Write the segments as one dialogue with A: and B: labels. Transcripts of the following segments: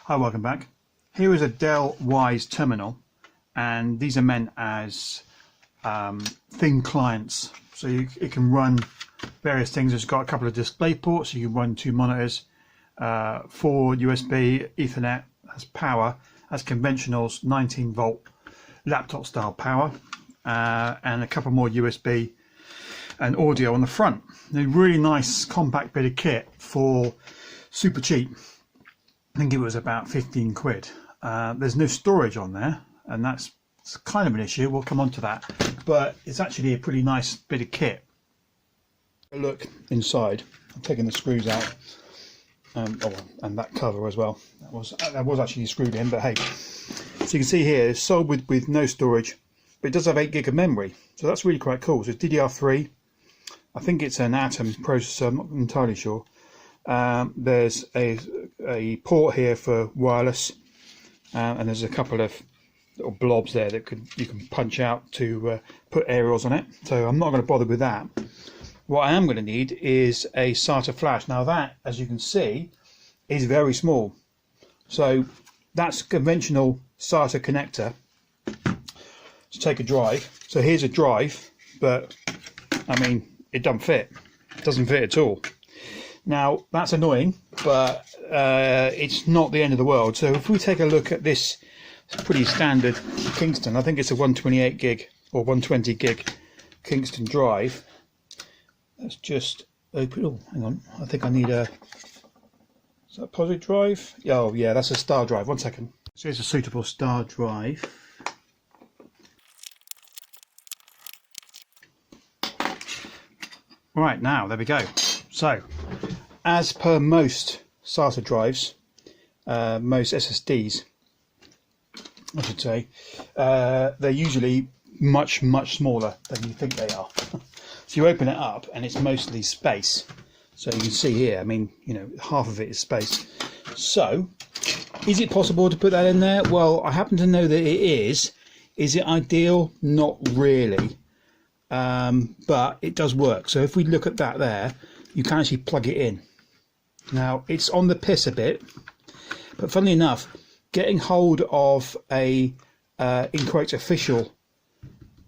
A: Hi, welcome back. Here is a Dell Wyse terminal, and these are meant as thin clients, so it can run various things. It's got a couple of display ports, so you can run 2 monitors, 4 USB, Ethernet, has power, has conventional 19-volt laptop style power, and a couple more USB and audio on the front. A really nice compact bit of kit for super cheap. I think it was about 15 quid. There's no storage on there, and that's kind of an issue. We'll come on to that, but it's actually a pretty nice bit of kit. Look inside. I'm taking the screws out, and that cover as well. That was actually screwed in, but hey. So you can see here, it's sold with no storage, but it does have 8 gig of memory, so that's really quite cool. So it's DDR3. I think it's an Atom processor. I'm not entirely sure. There's a port here for wireless, and there's a couple of little blobs there that you can punch out to put aerials on it. So I'm not going to bother with that. What I am going to need is a SATA flash. Now that, as you can see, is very small. So that's conventional SATA connector to take a drive. So here's a drive, but I mean, it doesn't fit. It doesn't fit at all. Now that's annoying, but it's not the end of the world. So if we take a look at this pretty standard Kingston, I think it's a 128 gig or 120 gig Kingston drive. Let's just open. Oh, hang on. I think I need a. Is that a POSIT drive? Oh yeah, that's a star drive. 1 second. So it's a suitable star drive. Right, now there we go. So, as per most SATA drives, most SSDs, I should say, they're usually much smaller than you think they are. So you open it up and it's mostly space. So you can see here, I mean, you know, half of it is space. So, is it possible to put that in there? Well, I happen to know that it is. Is it ideal? Not really. But it does work. So if we look at that there, you can actually plug it in. Now it's on the piss a bit, but funnily enough, getting hold of a incorrect official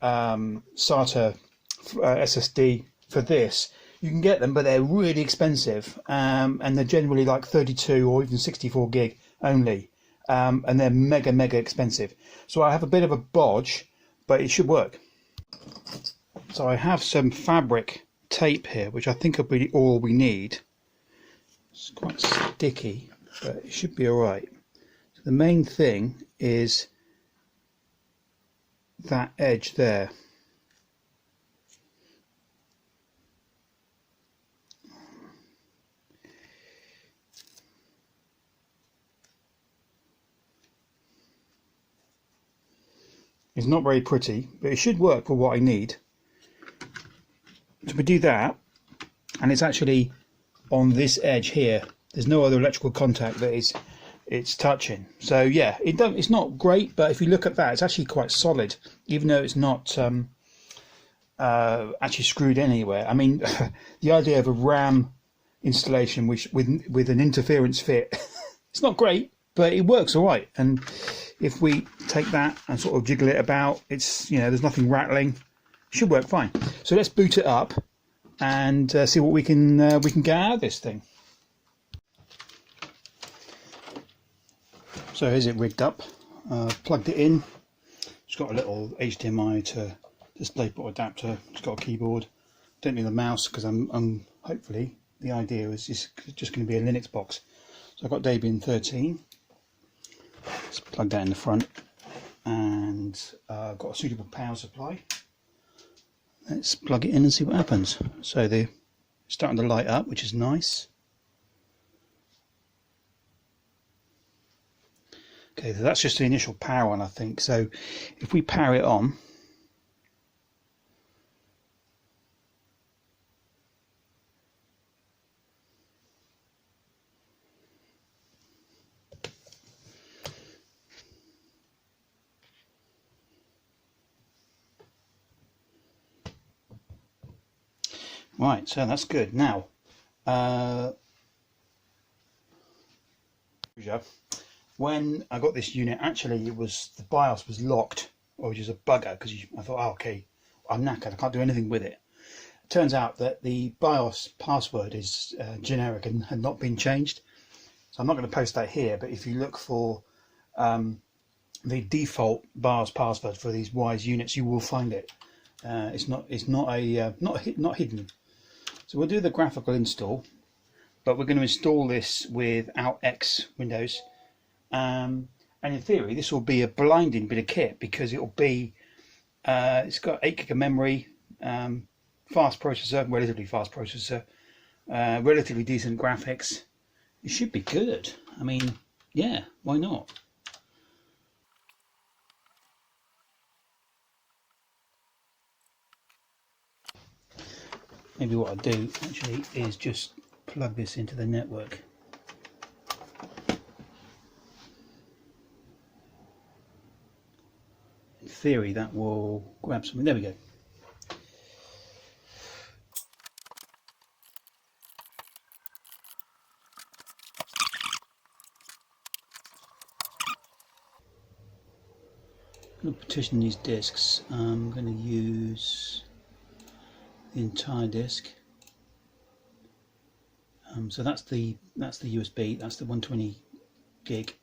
A: SATA SSD for this, you can get them, but they're really expensive, and they're generally like 32 or even 64 gig only, and they're mega expensive. So I have a bit of a bodge, but it should work. So I have some fabric tape here, which I think will be all we need. It's quite sticky, but it should be alright. So the main thing is that edge there. It's not very pretty, but it should work for what I need. So we do that, and it's actually on this edge here. There's no other electrical contact that it's touching. So yeah, it's not great, but if you look at that, it's actually quite solid, even though it's not actually screwed in anywhere. I mean, the idea of a RAM installation with an interference fit, it's not great, but it works all right. And if we take that and sort of jiggle it about, it's, you know, there's nothing rattling. Should work fine. So let's boot it up and see what we can get out of this thing. So here's it rigged up. Plugged it in. It's got a little HDMI to DisplayPort adapter. It's got a keyboard. Don't need the mouse because I'm hopefully the idea is just going to be a Linux box. So I've got Debian 13. Let's plug that in the front, and I've got a suitable power supply. Let's plug it in and see what happens. So they're starting to light up, which is nice. Okay, so that's just the initial power on, I think. So if we power it on, right, so that's good. Now, when I got this unit, actually it was, the BIOS was locked, which is a bugger, because I thought, oh, okay, I'm knackered, I can't do anything with it. It turns out that the BIOS password is generic and had not been changed. So I'm not going to post that here, but if you look for the default BIOS password for these Wyse units, you will find it. It's not hidden. So we'll do the graphical install, but we're going to install this without X Windows. And in theory, this will be a blinding bit of kit, because it'll be it's got 8 gig of memory, fast processor, relatively fast processor, relatively decent graphics. It should be good. I mean, yeah, why not? Maybe what I'll do actually is just plug this into the network. In theory, that will grab something. There we go. I'm going to partition these disks. I'm going to use the entire disk. So that's the USB. That's the 120 gig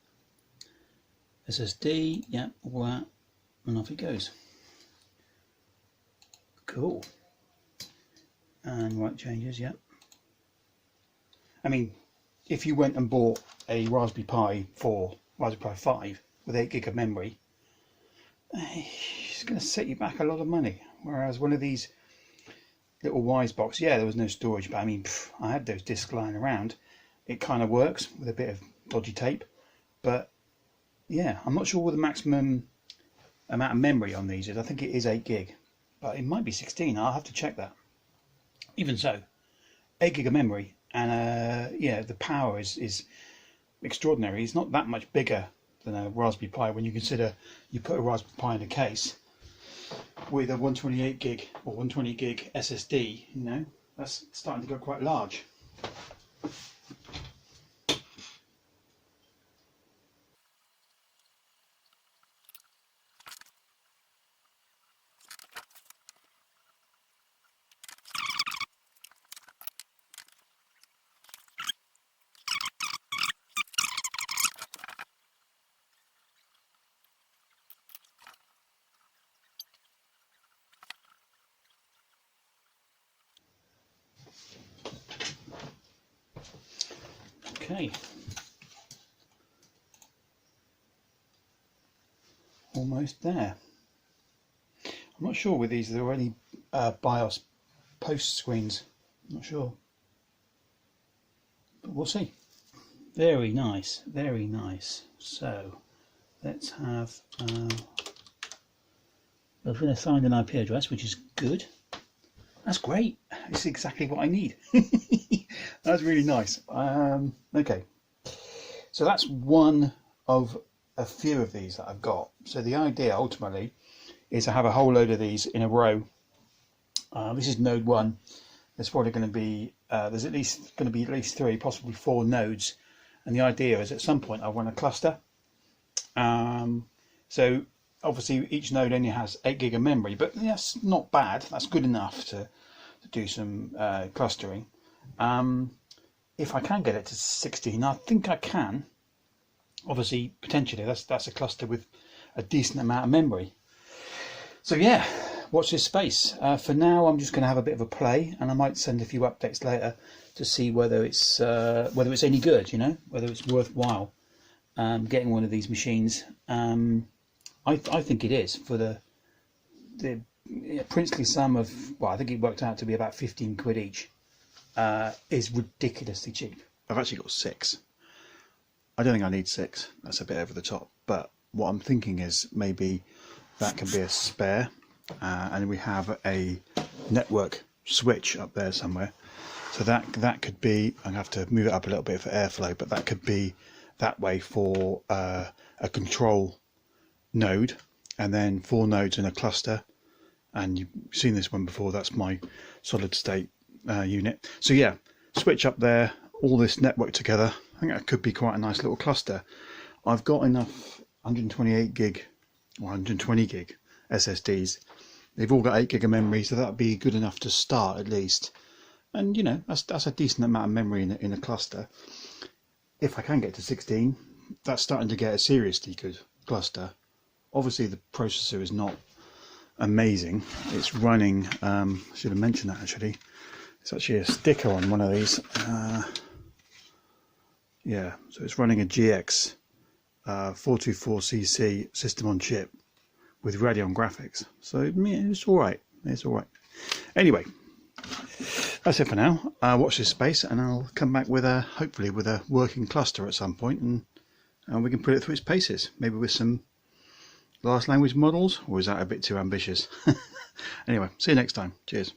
A: SSD. Yeah, all that, and off it goes. Cool. And right changes. Yeah. I mean, if you went and bought a Raspberry Pi 4, Raspberry Pi 5 with 8 gig of memory, it's going to set you back a lot of money. Whereas one of these little Wyse box, yeah, there was no storage, but I mean, I had those discs lying around. It kind of works with a bit of dodgy tape, but yeah, I'm not sure what the maximum amount of memory on these is. I think it is 8 gig, but it might be 16. I'll have to check that. Even so, 8 gig of memory, and yeah, the power is extraordinary. It's not that much bigger than a Raspberry Pi when you consider you put a Raspberry Pi in a case with a 128 gig or 120 gig SSD. You know, that's starting to go quite large. Okay, almost there. I'm not sure with these, there are any BIOS post screens. I'm not sure, but we'll see. Very nice, very nice. So let's have we've been assigned an IP address, which is good. That's great. It's exactly what I need. That's really nice. Okay, so that's one of a few of these that I've got. So the idea ultimately is to have a whole load of these in a row. This is node 1. There's probably going to be there's at least 3, possibly 4 nodes, and the idea is at some point I want a cluster. So obviously each node only has 8 gig of memory, but that's not bad. That's good enough to do some clustering. If I can get it to 16, I think I can. Obviously, potentially, that's a cluster with a decent amount of memory. So yeah, watch this space. For now, I'm just going to have a bit of a play, and I might send a few updates later to see whether it's any good. You know, whether it's worthwhile getting one of these machines. I think it is for the princely sum of, well, I think it worked out to be about 15 quid each. Is ridiculously cheap. I've actually got 6. I don't think I need 6. That's a bit over the top. But what I'm thinking is maybe that can be a spare, and we have a network switch up there somewhere. So that could be. I'm gonna have to move it up a little bit for airflow, but that could be that way for a control node, and then 4 nodes in a cluster. And you've seen this one before. That's my solid state unit. So yeah, switch up there, all this network together. I think that could be quite a nice little cluster. I've got enough 128 gig or 120 gig SSDs. They've all got 8 gig of memory, so that'd be good enough to start at least. And you know, that's a decent amount of memory in a cluster. If I can get to 16, that's starting to get a seriously good cluster. Obviously the processor is not amazing. It's running, I should have mentioned that actually, it's actually a sticker on one of these. Yeah, so it's running a GX 424cc system on chip with Radeon graphics, so yeah, it's alright, Anyway, that's it for now. Watch this space and I'll come back with hopefully with a working cluster at some point, and we can put it through its paces, maybe with some large language models, or is that a bit too ambitious? Anyway, see you next time. Cheers.